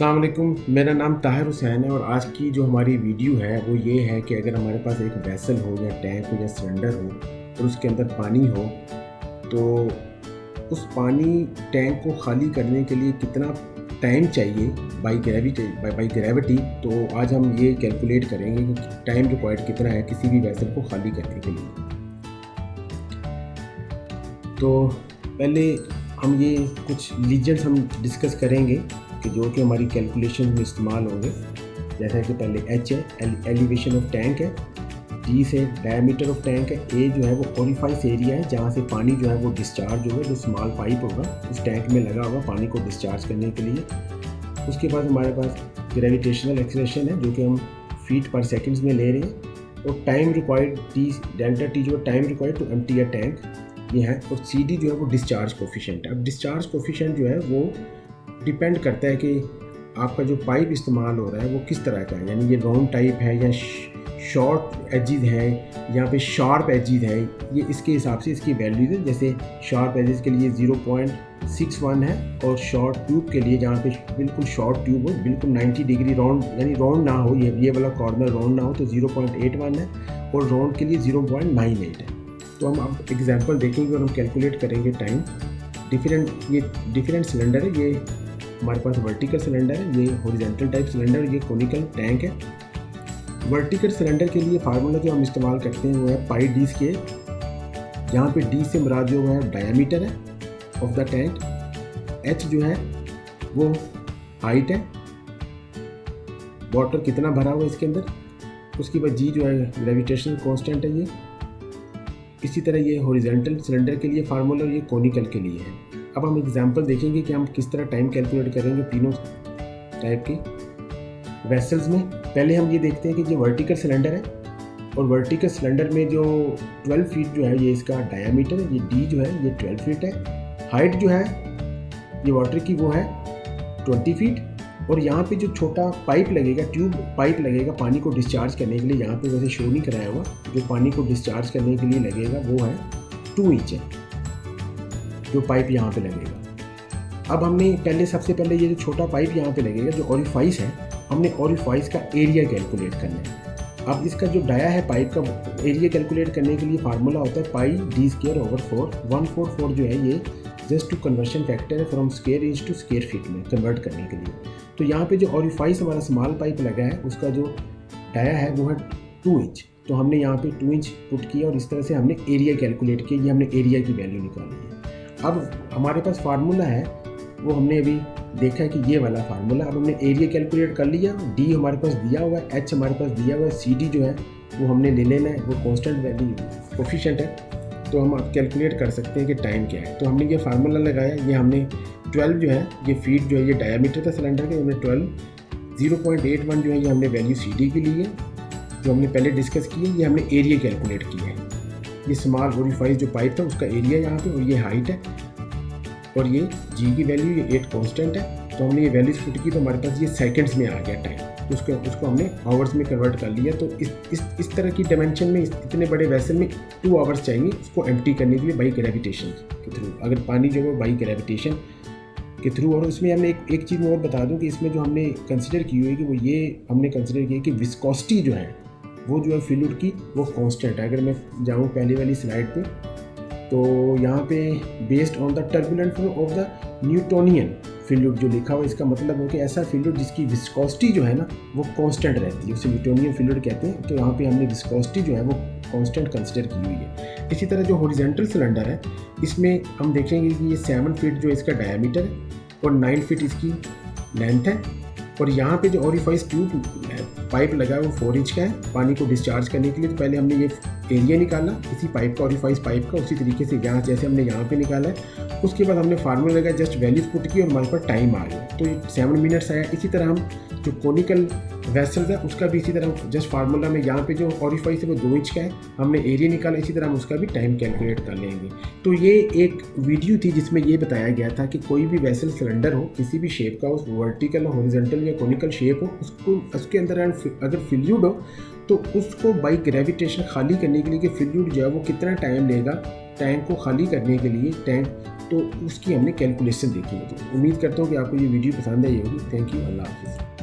अस्सलाम वालेकुम, मेरा नाम ताहिर हुसैन है और आज की जो हमारी वीडियो है वो ये है कि अगर हमारे पास एक वेसल हो या टैंक हो या सिलेंडर हो और उसके अंदर पानी हो तो उस पानी टैंक को खाली करने के लिए कितना टाइम चाहिए बाई ग्रेविटी। तो आज हम ये कैलकुलेट करेंगे कि टाइम रिक्वायर्ड कितना है किसी भी वेसल को खाली करने के लिए। तो पहले हम ये कुछ लीजेंड्स हम डिस्कस करेंगे कि जो कि हमारी कैलकुलेशन में इस्तेमाल होंगे। जैसा कि पहले एच है एलिवेशन ऑफ टैंक है, डी से डायमीटर ऑफ टैंक है, ए जो है वो ओरिफाइस एरिया है जहाँ से पानी जो है वो डिस्चार्ज होगा, जो स्मॉल पाइप होगा उस टैंक में लगा होगा पानी को डिस्चार्ज करने के लिए। उसके बाद हमारे पास ग्रेविटेशनल एक्सेलरेशन है जो कि हम फीट पर सेकेंड्स में ले रहे हैं, और time required T delta T जो time required to empty a tank ये है, और सी डी जो है वो डिस्चार्ज कोफिशिएंट है। अब डिस्चार्ज कोफिशिएंट जो है वो डिपेंड करता है कि आपका जो पाइप इस्तेमाल हो रहा है वो किस तरह का है, यानी ये राउंड टाइप है या शॉर्ट एजिज है, यहाँ पे शार्प एजिज है, ये इसके हिसाब से इसकी वैल्यूज है। जैसे शार्प एजिज के लिए 0.61 है, और शॉर्ट ट्यूब के लिए जहाँ पे बिल्कुल शॉर्ट ट्यूब हो, बिल्कुल 90 डिग्री राउंड यानी राउंड ना हो, ये वाला कॉर्नर राउंड ना हो तो 0.81 है, और राउंड के लिए 0.98 है। तो हम अब एग्जांपल देखेंगे और हम कैलकुलेट करेंगे टाइम। ये डिफरेंट सिलेंडर है, ये हमारे पास वर्टिकल सिलेंडर है, ये हॉरिजॉन्टल टाइप सिलेंडर, ये कोनिकल टैंक है। वर्टिकल सिलेंडर के लिए फार्मूला जो हम इस्तेमाल करते हैं वो है पाई डी स्केयर, जहाँ पे डी से मुराद जो है डायमीटर है ऑफ द टैंक, एच जो है वो हाइट है, वाटर कितना भरा हुआ है इसके अंदर, उसके बाद जी जो है ग्रेविटेशनल कांस्टेंट है ये। इसी तरह ये हॉरिजॉन्टल सिलेंडर के लिए फार्मूला और ये कोनिकल के लिए है। अब हम एग्जांपल देखेंगे कि हम किस तरह टाइम कैलकुलेट करेंगे तीनों टाइप के वेसल्स में। पहले हम ये देखते हैं कि ये वर्टिकल सिलेंडर है, और वर्टिकल सिलेंडर में जो 12 फीट जो है ये इसका डायमीटर है, ये डी जो है ये 12 फीट है, हाइट जो है ये वाटर की वो है 20 फीट, और यहाँ पे जो छोटा पाइप लगेगा, ट्यूब पाइप लगेगा पानी को डिस्चार्ज करने के लिए, यहाँ पे वैसे शो नहीं कराया हुआ, जो पानी को डिस्चार्ज करने के लिए लगेगा वो है 2 इंच है जो पाइप यहाँ पे लगेगा। अब हमने सबसे पहले ये जो छोटा पाइप यहाँ पे लगेगा जो ओरिफाइस है, हमने ओरिफाइस का एरिया कैलकुलेट करना है। अब इसका जो डाया है पाइप का एरिया कैलकुलेट करने के लिए फार्मूला होता है पाई डी स्क्वायर ओवर 4। 144 जो है ये जस्ट टू कन्वर्शन फैक्टर है from square inch to square feet में कन्वर्ट करने के लिए। तो यहाँ पे जो ओरिफाइस हमारा स्मॉल पाइप लगा है उसका जो डाया है वो है 2 इंच, तो हमने यहाँ पे 2 इंच पुट किया और इस तरह से हमने एरिया कैलकुलेट किया, ये हमने एरिया की वैल्यू निकाली है। अब हमारे पास फार्मूला है वो हमने अभी देखा है कि ये वाला फार्मूला। अब हमने एरिया कैलकुलेट कर लिया, डी हमारे पास दिया हुआ है, एच हमारे पास दिया हुआ है, सी डी जो है वो हमने ले लेना है, वो कांस्टेंट वैल्यू कोफिशिएंट है। तो हम अब कैलकुलेट कर सकते हैं कि टाइम क्या है। तो हमने ये फार्मूला लगाया, ये हमने 12 जो है ये फीट जो है ये डायमीटर था सिलेंडर के, हमने 12 0.81 जो है ये हमने वैल्यू सी डी की ली है जो हमने पहले डिस्कस की है, ये हमने एरिया कैलकुलेट किया है। ये स्मॉल ओरिफाइस जो पाइप था उसका एरिया यहाँ पे, और ये हाइट है, और ये जी की वैल्यू ये 8 कांस्टेंट है। तो हमने ये वैल्यूज पुट की तो हमारे पास ये सेकंड्स में आ गया टाइम, उसको हमने आवर्स में कन्वर्ट कर लिया। तो इस तरह की डायमेंशन में इतने बड़े वेसल में 2 आवर्स चाहिए उसको एम्प्टी करने के लिए बाई ग्रेविटेशन के थ्रू, अगर पानी जो है बाई ग्रेविटेशन के थ्रू। और उसमें हमने एक चीज़ मैं और बता दूं कि इसमें जो हमने कंसिडर की हुई है कि वो ये हमने कंसिडर किया कि विस्कोसिटी जो है वो जो है फ्लूइड की वो कांस्टेंट है। अगर मैं जाऊँ पहले वाली स्लाइड पे तो यहाँ पे based on the turbulent flow of the Newtonian fluid जो लिखा हुआ है, इसका मतलब है कि ऐसा फ्लूइड जिसकी विस्कोसिटी जो है ना वो कांस्टेंट रहती है, उसे न्यूटोनियन फ्लूइड कहते हैं। तो यहाँ पे हमने विस्कोसिटी जो है वो कांस्टेंट कंसिडर की हुई है। इसी तरह जो हॉरिजॉन्टल सिलेंडर है इसमें हम देखेंगे कि ये 7 फीट जो इसका डायमीटर है और 9 फीट इसकी लेंथ है, और यहाँ पे जो ओरिफाइस ट्यूब पाइप लगा है वो 4 इंच का है पानी को डिस्चार्ज करने के लिए। तो पहले हमने ये एरिया निकाला इसी पाइप का, ओरिफाइस पाइप का, उसी तरीके से यहाँ जैसे हमने यहाँ पे निकाला है। उसके बाद हमने फार्मूला लगाया, जस्ट वैल्यूज पुट की और हमारे पास टाइम आ गया, तो 7 मिनट्स आया। इसी तरह हम जो कोनिकल वेसल्स है उसका भी इसी तरह जस्ट फार्मूला में यहाँ पे जो ओरिफाइस है वो 2 इंच का है, हमने एरिया निकाला, इसी तरह हम उसका भी टाइम कैलकुलेट कर लेंगे। तो ये एक वीडियो थी जिसमें ये बताया गया था कि कोई भी वेसल सिलेंडर हो किसी भी शेप का, उस वर्टिकल हॉरिजॉन्टल या कोनिकल शेप हो, उसके अंदर अगर फ्लूइड हो तो उसको बाई ग्रेविटेशन खाली करने के लिए कि फ्लूइड जो है वो कितना टाइम लेगा टैंक को खाली करने के लिए टैंक, तो उसकी हमने कैलकुलेशन देखी है। तो उम्मीद करता हूँ कि आपको ये वीडियो पसंद आई होगी। थैंक यू, अल्लाह हाफ़िज़।